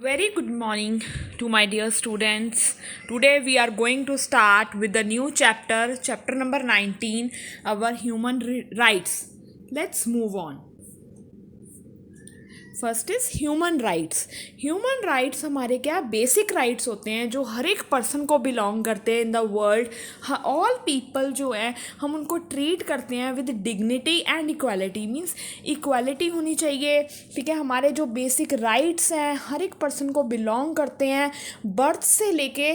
Very good morning to my dear students. Today we are going to start with the new chapter number 19, our human rights. Let's move on. First is human rights. Human rights हमारे क्या basic rights होते हैं जो हर एक person को belong करते हैं इन the world. All people जो है हम उनको ट्रीट करते हैं with dignity and equality. Means equality होनी चाहिए. ठीक है, हमारे जो बेसिक राइट्स हैं हर एक पर्सन को बिलोंग करते हैं बर्थ से लेके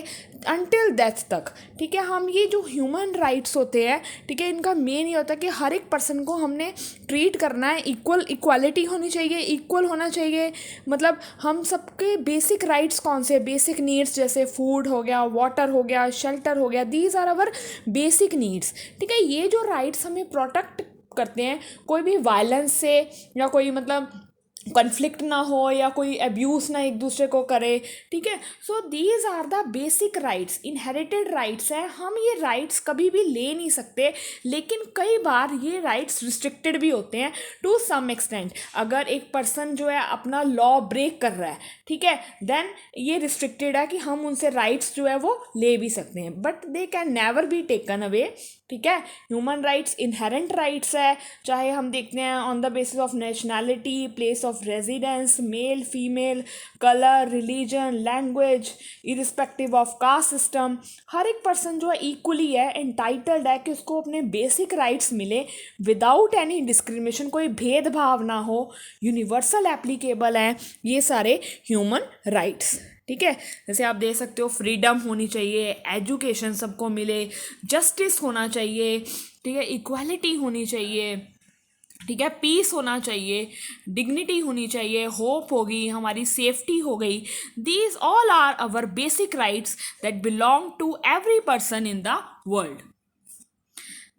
अनटिल डेथ तक. ठीक है, हम ये जो ह्यूमन राइट्स होते हैं, ठीक है, इनका मेन ये होता है कि हर एक पर्सन को हमने ट्रीट करना है. इक्वालिटी होनी चाहिए, इक्वल होना चाहिए. मतलब हम सबके बेसिक राइट्स कौन से, बेसिक नीड्स जैसे फूड हो गया, वाटर हो गया, शेल्टर हो गया, these are our basic needs. ठीक है, ये जो राइट्स हमें प्रोटेक्ट करते हैं कोई भी वायलेंस से, या कोई मतलब कन्फ्लिक्ट ना हो, या कोई अब्यूज़ ना एक दूसरे को करे. ठीक है, so these are the basic rights, inherited rights हैं. हम ये राइट्स कभी भी ले नहीं सकते, लेकिन कई बार ये राइट्स रिस्ट्रिक्टेड भी होते हैं टू सम एक्सटेंट. अगर एक पर्सन जो है अपना लॉ ब्रेक कर रहा है, ठीक है, देन ये रिस्ट्रिक्टेड है कि हम उनसे राइट्स जो है वो ले भी सकते हैं, but they can never be taken away. ठीक है, ह्यूमन राइट्स इनहेरेंट राइट्स है. चाहे हम देखते हैं on the basis of nationality, place of residence, male female, colour, religion, language, irrespective of caste system, हर एक पर्सन जो है इक्वली है एंटाइटल्ड है कि उसको अपने बेसिक राइट्स मिले विदाउट एनी डिस्क्रिमिनेशन. कोई भेदभाव ना हो, यूनिवर्सल एप्लीकेबल हैं ये सारे ह्यूमन राइट्स. ठीक है, जैसे आप देख सकते हो फ्रीडम होनी चाहिए, एजुकेशन सबको मिले, जस्टिस होना चाहिए, ठीक है, इक्वालिटी होनी चाहिए, ठीक है, पीस होना चाहिए, डिग्निटी होनी चाहिए, होप होगी, हमारी सेफ्टी हो गई. These all are our basic rights that belong to every person in the world.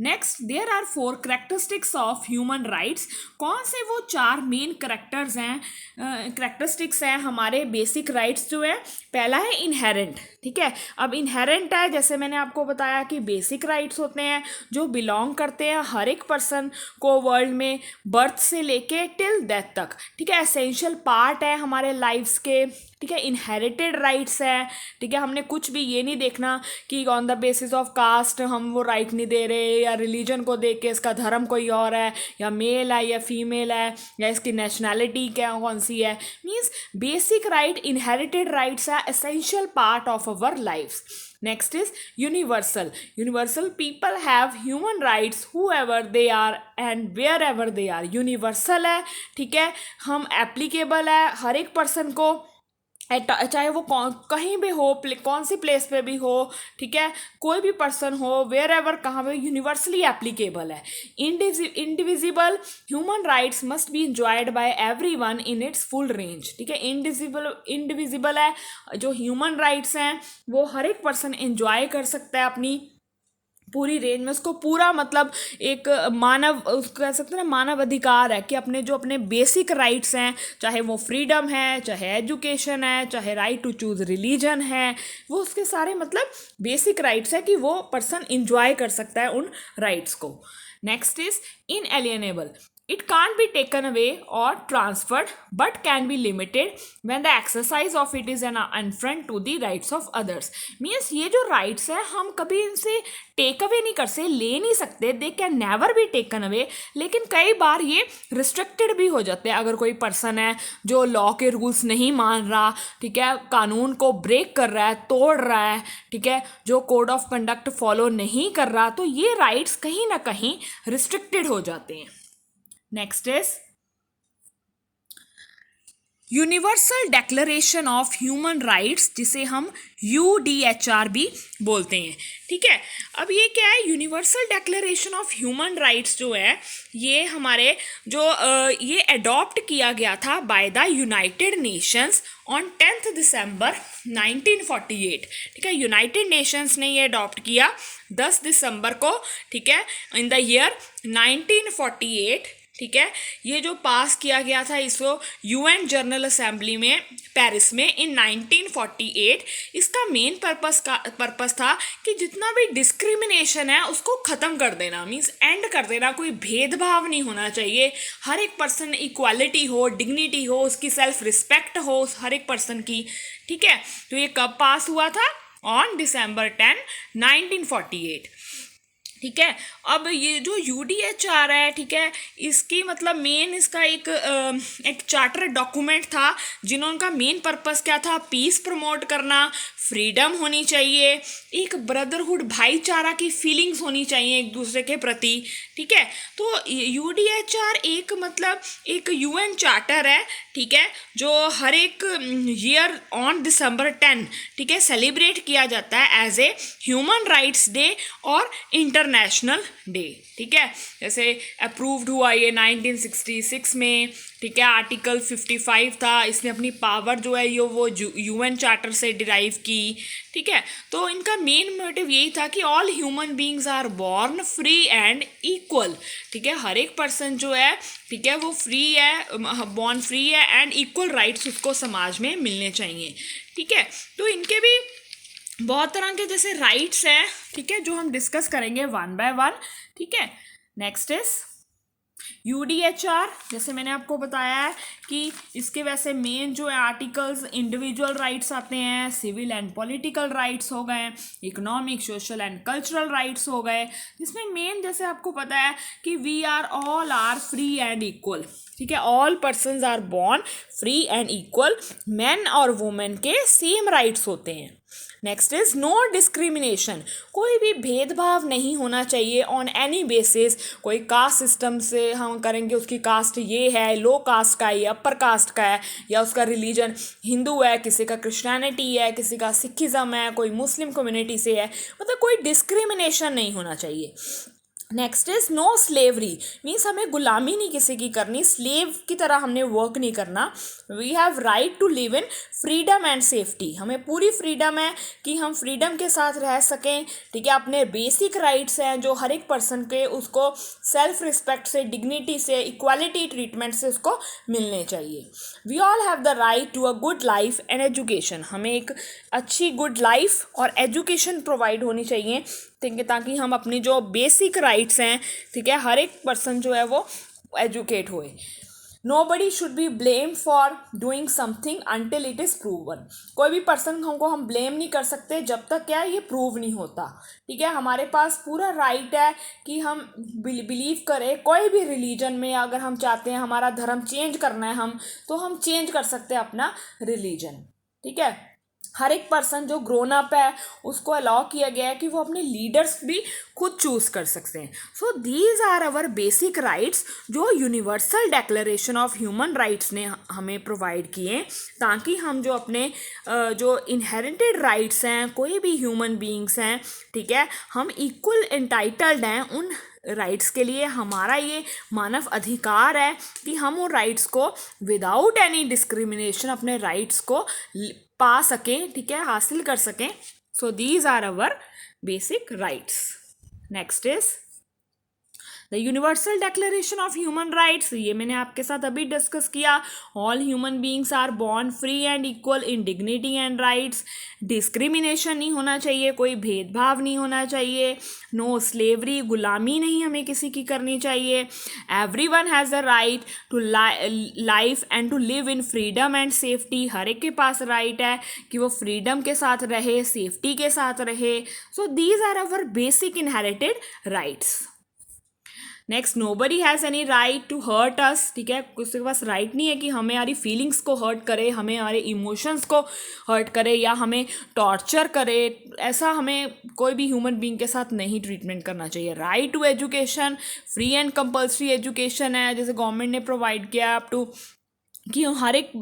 Next, there are 4 characteristics of human rights. कौन से वो 4 मेन करेक्टर्स हैं, करेक्टरिस्टिक्स हैं हमारे बेसिक राइट्स जो है. पहला है इनहेरेंट. ठीक है, अब इनहेरेंट है, जैसे मैंने आपको बताया कि बेसिक राइट्स होते हैं जो बिलोंग करते हैं हर एक पर्सन को वर्ल्ड में बर्थ से लेके टिल डेथ तक. ठीक है, एसेंशियल पार्ट है हमारे लाइफ्स के. ठीक है, इनहेरिटेड राइट्स है. ठीक है, हमने कुछ भी ये नहीं देखना कि on the basis of caste हम वो राइट नहीं दे रहे, या रिलीजन को देख के इसका धर्म कोई और है, या मेल है या फीमेल है, या इसकी नेशनैलिटी क्या कौन सी है. Means basic right inherited rights है, essential part of our lifes. Next is universal. Universal people have human rights whoever they are and wherever they are. Universal है. ठीक है, हम applicable है हर एक पर्सन को, चाहे वो कहीं भी हो, कौन सी प्लेस पे भी हो. ठीक है, कोई भी पर्सन हो, वेयर एवर, कहाँ पे, यूनिवर्सली एप्लीकेबल है. Indivisible human rights must be enjoyed bye everyone in its full range. ठीक है, इंडिविजिबल है जो ह्यूमन राइट्स हैं वो हर एक पर्सन एंजॉय कर सकता है अपनी पूरी रेंज में. उसको पूरा मतलब एक मानव, उसको कह सकते हैं ना, मानव अधिकार है कि अपने जो अपने बेसिक राइट्स हैं, चाहे वो फ्रीडम है, चाहे एजुकेशन है, चाहे राइट टू चूज रिलीजन है, वो उसके सारे मतलब बेसिक राइट्स है कि वो पर्सन इंजॉय कर सकता है उन राइट्स को. Next is inalienable. It can't be taken away or transferred but can be limited when the exercise of it is an affront to the rights of others. Means ये जो rights है हम कभी इनसे टेक अवे नहीं कर सकते, ले नहीं सकते. They can never be taken away, लेकिन कई बार ये रिस्ट्रिक्टेड भी हो जाते हैं. अगर कोई पर्सन है जो लॉ के रूल्स नहीं मान रहा, ठीक है, कानून को ब्रेक कर रहा है, तोड़ रहा है, ठीक है, जो कोड ऑफ कंडक्ट फॉलो नहीं कर रहा, तो ये राइट्स कहीं ना कहीं रिस्ट्रिक्टेड हो जाते हैं. Next is universal declaration of human rights, जिसे हम UDHR भी बोलते हैं. ठीक है, अब ये क्या है, universal declaration of human rights जो है ये हमारे जो ये अडॉप्ट किया गया था by the United Nations on 10 दिसंबर 1948. ठीक है, यूनाइटेड नेशंस ने ये अडॉप्ट किया 10 दिसंबर को. ठीक है, इन द ईयर 1948. ठीक है, ये जो पास किया गया था इसको यूएन जनरल असेंबली में पेरिस में इन 1948। इसका मेन पर्पस था कि जितना भी डिस्क्रिमिनेशन है उसको ख़त्म कर देना, मीन्स एंड कर देना। कोई भेदभाव नहीं होना चाहिए, हर एक पर्सन इक्वालिटी हो, डिग्निटी हो, उसकी सेल्फ रिस्पेक्ट हो हर एक पर्सन की। ठीक है, तो ये कब पास हुआ था? On December 10, 1948। ठीक है, अब ये जो UDHR है, ठीक है, इसकी मतलब मेन इसका एक चार्टर डॉक्यूमेंट था जिन्होंने मेन पर्पस क्या था? पीस प्रमोट करना, फ्रीडम होनी चाहिए, एक ब्रदरहुड भाईचारा की फीलिंग्स होनी चाहिए एक दूसरे के प्रति। ठीक है, तो UDHR एक UN चार्टर है, ठीक है, जो हर एक ईयर ऑन December 10, ठीक है, सेलिब्रेट किया जाता है as a human rights day और इंटरनेशनल डे। ठीक है, जैसे अप्रूव्ड हुआ ये 1966 में। ठीक है, आर्टिकल 55 था, इसने अपनी पावर जो है ये वो UN चार्टर से डिराइव की। ठीक है, तो इनका मेन मोटिव यही था कि all human beings are born free and equal. ठीक है, हर एक पर्सन जो है, ठीक है, वो फ्री है, बॉर्न फ्री है एंड इक्वल राइट्स उसको समाज में मिलने चाहिए। ठीक है, तो इनके भी बहुत तरह के जैसे राइट्स हैं, ठीक है, जो हम डिस्कस करेंगे वन बाय वन। ठीक है, नेक्स्ट इज UDHR। जैसे मैंने आपको बताया है कि इसके वैसे मेन जो है आर्टिकल्स इंडिविजुअल राइट्स आते हैं, सिविल एंड पॉलिटिकल राइट्स हो गए, economic, social and cultural rights हो गए, जिसमें मेन जैसे आपको पता है कि we are all are free and equal. ठीक है, all persons are born free and equal, man और वुमेन के सेम राइट्स होते हैं। नेक्स्ट इज नो डिस्क्रिमिनेशन, कोई भी भेदभाव नहीं होना चाहिए ऑन एनी बेसिस। कोई कास्ट सिस्टम से हम करेंगे, उसकी कास्ट ये है, लो कास्ट का है या अपर कास्ट का है, या उसका रिलीजन हिंदू है, किसी का क्रिश्चियनिटी है, किसी का सिखिज़म है, कोई मुस्लिम कम्युनिटी से है, मतलब कोई डिस्क्रिमिनेशन नहीं होना चाहिए। Next is no slavery, means हमें गुलामी नहीं किसी की करनी, स्लेव की तरह हमने वर्क नहीं करना। We have right to live in freedom and safety, हमें पूरी फ्रीडम है कि हम फ्रीडम के साथ रह सकें। ठीक है, अपने बेसिक राइट्स हैं जो हर एक पर्सन के, उसको सेल्फ रिस्पेक्ट से, डिग्निटी से, इक्वालिटी ट्रीटमेंट से उसको मिलने चाहिए। We all have the right to a good life and education, हमें एक अच्छी गुड लाइफ और एजुकेशन प्रोवाइड होनी चाहिए, ठीक है, ताकि हम अपनी जो बेसिक राइट्स हैं, ठीक है, हर एक पर्सन जो है वो एजुकेट होए। Nobody should be blame for doing something until it is proven, कोई भी पर्सन हमको हम ब्लेम नहीं कर सकते जब तक क्या ये प्रूव नहीं होता। ठीक है, हमारे पास पूरा राइट है कि हम बिलीव करें कोई भी रिलीजन में। अगर हम चाहते हैं हमारा धर्म चेंज करना है तो हम चेंज कर सकते हैं अपना रिलीजन। ठीक है, हर एक पर्सन जो ग्रोन अप है उसको अलाउ किया गया है कि वो अपने लीडर्स भी खुद चूज कर सकते हैं। So these are our basic rights जो universal declaration of human rights ने हमें प्रोवाइड किए, ताकि हम जो अपने जो इनहेरिटेड राइट्स हैं, कोई भी ह्यूमन बीइंग्स हैं, ठीक है, हम इक्वल एंटाइटल्ड हैं उन राइट्स के लिए। हमारा ये मानव अधिकार है कि हम उन राइट्स को विदाउट एनी डिस्क्रिमिनेशन अपने राइट्स को पा सकें, ठीक है, हासिल कर सकें। So these are our basic rights. Next is the universal declaration of human rights, ये मैंने आपके साथ अभी डिस्कस किया। All human beings are born free and equal in dignity and rights, discrimination नहीं होना चाहिए, कोई भेदभाव नहीं होना चाहिए, नो स्लेवरी, गुलामी नहीं हमें किसी की करनी चाहिए। Everyone has the right to life and to live in freedom and safety, हर एक के पास राइट है कि वो फ्रीडम के साथ रहे, सेफ्टी के साथ रहे। So these are our basic inherited rights. Next, nobody has any right to hurt us, ठीक है, किसी के पास राइट नहीं है कि हमारी फीलिंग्स को हर्ट करे, हमें हमारे इमोशंस को हर्ट करे या हमें टॉर्चर करे। ऐसा हमें कोई भी ह्यूमन बीइंग के साथ नहीं ट्रीटमेंट करना चाहिए। Right to education, free and compulsory education है, जैसे गवर्नमेंट ने प्रोवाइड किया अप टू कि हर एक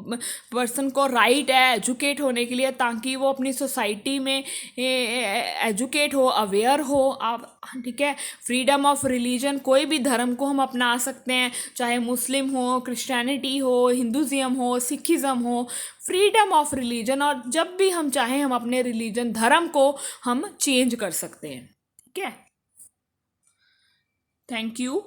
पर्सन को राइट है एजुकेट होने के लिए, ताकि वो अपनी सोसाइटी में एजुकेट हो, अवेयर हो। आप, ठीक है, फ्रीडम ऑफ रिलीजन, कोई भी धर्म को हम अपना सकते हैं, चाहे मुस्लिम हो, क्रिश्चियनिटी हो, हिंदुज़म हो, सिखिज़म हो, फ्रीडम ऑफ रिलीजन। और जब भी हम चाहें हम अपने रिलीजन, धर्म को हम चेंज कर सकते हैं। ठीक है, थैंक यू।